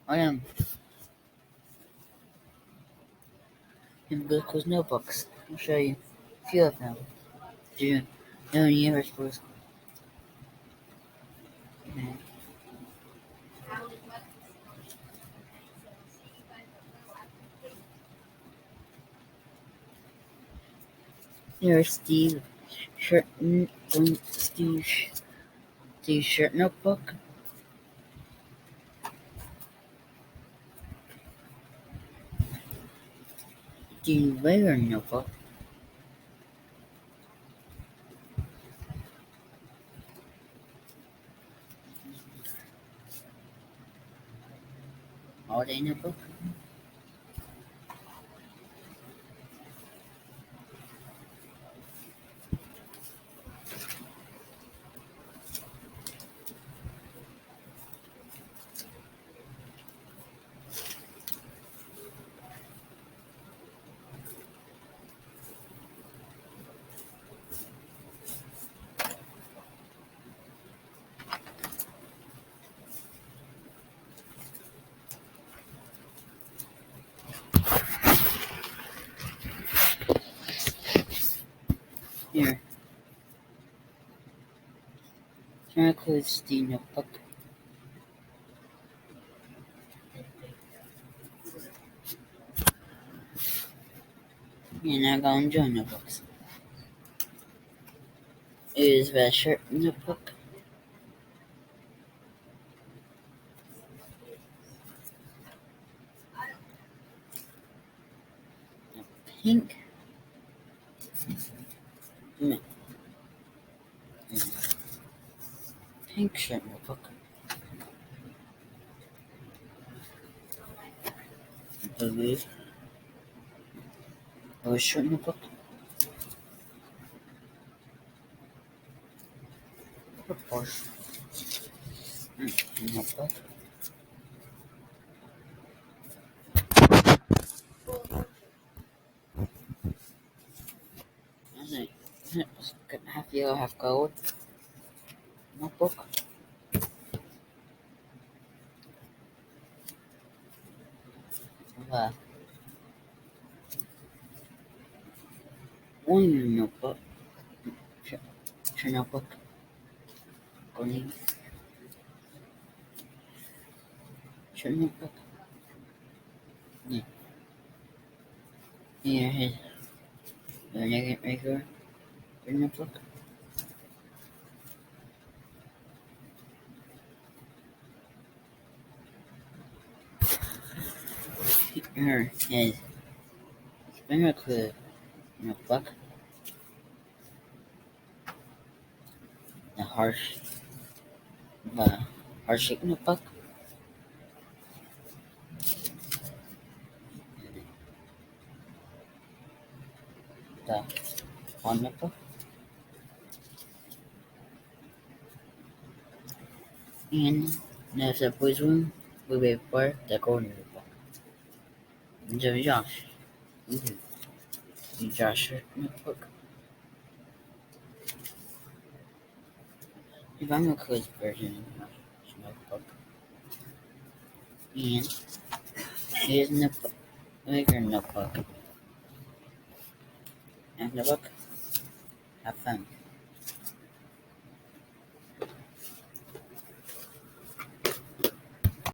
I am in Google's notebooks. I'll show you a few of them. Do you know any universe? Okay. Here's Steve Shirt notebook. Steve Weaver notebook. Holiday notebook. Here. Here includes Steve notebook. And I got Joe notebooks. Here's Red Shirt notebook. Pink. mm, Pink shirt notebook. Blue shirt notebook. Purple notebook. Half yellow, half gold notebook. Uh, One notebook. Notebook. Green shirt notebook. Yeah. Here is the regular notebook. Here is spinner clue notebook. The the heart shape notebook. The one notebook. And there's a boys room we wait for the golden notebook. The Josh. The Josh notebook. The Vinyl Clues version notebook. And here's notebook. Bigger notebook. And the book. Have fun.